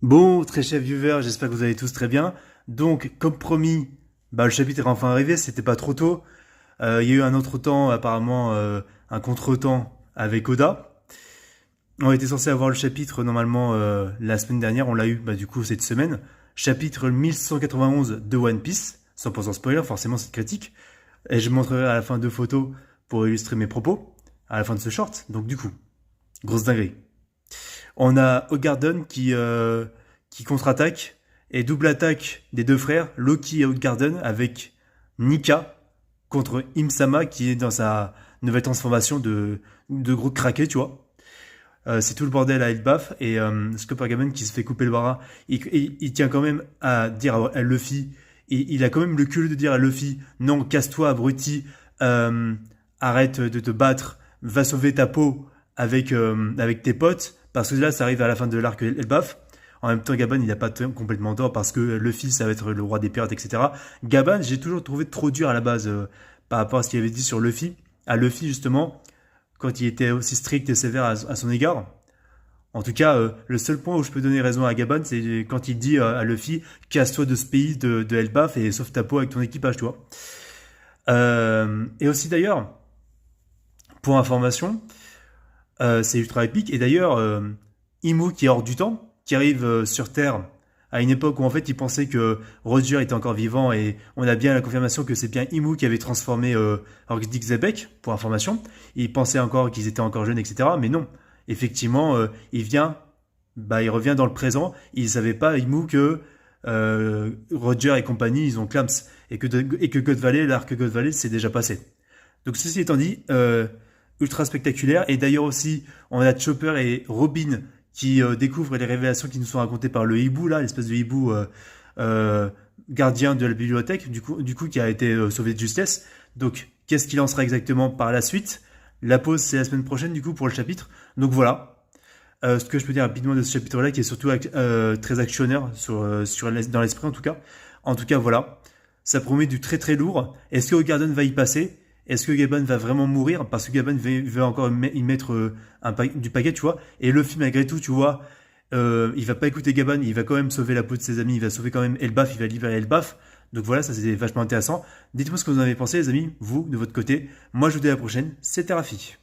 Bon, très chers viewers, j'espère que vous allez tous très bien. Donc, comme promis, le chapitre est enfin arrivé, c'était pas trop tôt. Il y a eu un autre temps, apparemment, un contretemps avec Oda. On était censé avoir le chapitre normalement la semaine dernière, on l'a eu du coup cette semaine. Chapitre 1191 de One Piece, 100% spoiler, forcément c'est critique. Et je montrerai à la fin deux photos pour illustrer mes propos, à la fin de ce short. Donc du coup, grosse dinguerie. On a Hogarden qui contre-attaque et double attaque des deux frères, Loki et Hogarden, avec Nika contre Imsama qui est dans sa nouvelle transformation de gros craqué, tu vois. C'est tout le bordel à Elbaf et Scoppergamen qui se fait couper le bras. Il tient quand même à dire à Luffy, il a quand même le culot de dire à Luffy, non, casse-toi abruti, arrête de te battre, va sauver ta peau avec tes potes, parce que là ça arrive à la fin de l'arc Elbaf. En même temps, Gaban, il n'a pas complètement tort parce que Luffy, ça va être le roi des pirates, etc. Gaban, j'ai toujours trouvé trop dur à la base par rapport à ce qu'il avait dit sur Luffy. À Luffy, justement, quand il était aussi strict et sévère à son égard. En tout cas, le seul point où je peux donner raison à Gaban, c'est quand il dit à Luffy, casse-toi de ce pays de Elbaf et sauve ta peau avec ton équipage, tu vois. Et aussi d'ailleurs, pour information, c'est ultra épique. Et d'ailleurs, Imu qui est hors du temps, qui arrive sur Terre à une époque où en fait il pensait que Roger était encore vivant et on a bien la confirmation que c'est bien Imu qui avait transformé Orgdick Zebek, pour information. Il pensait encore qu'ils étaient encore jeunes, etc. Mais non, effectivement, il revient dans le présent. Il savait pas, Imu, que Roger et compagnie, ils ont clams et que God Valley, l'arc God Valley, c'est déjà passé. Donc ceci étant dit, ultra spectaculaire. Et d'ailleurs aussi, on a Chopper et Robin qui découvrent les révélations qui nous sont racontées par le hibou, là, l'espèce de hibou gardien de la bibliothèque, du coup qui a été sauvé de justesse. Donc, qu'est-ce qu'il en sera exactement par la suite? La pause, c'est la semaine prochaine, du coup, pour le chapitre. Donc voilà. Ce que je peux dire rapidement de ce chapitre-là, qui est surtout très actionnaire dans l'esprit, en tout cas. En tout cas, voilà. Ça promet du très très lourd. Est-ce que Hogarden va y passer? Est-ce que Gaban va vraiment mourir? Parce que Gaban veut encore y mettre du paquet, tu vois. Et Luffy, malgré tout, tu vois, il va pas écouter Gaban, il va quand même sauver la peau de ses amis, il va sauver quand même Elbaf, il va libérer Elbaf. Donc voilà, ça c'est vachement intéressant. Dites-moi ce que vous en avez pensé, les amis, vous, de votre côté. Moi, je vous dis à la prochaine. C'était Rafi.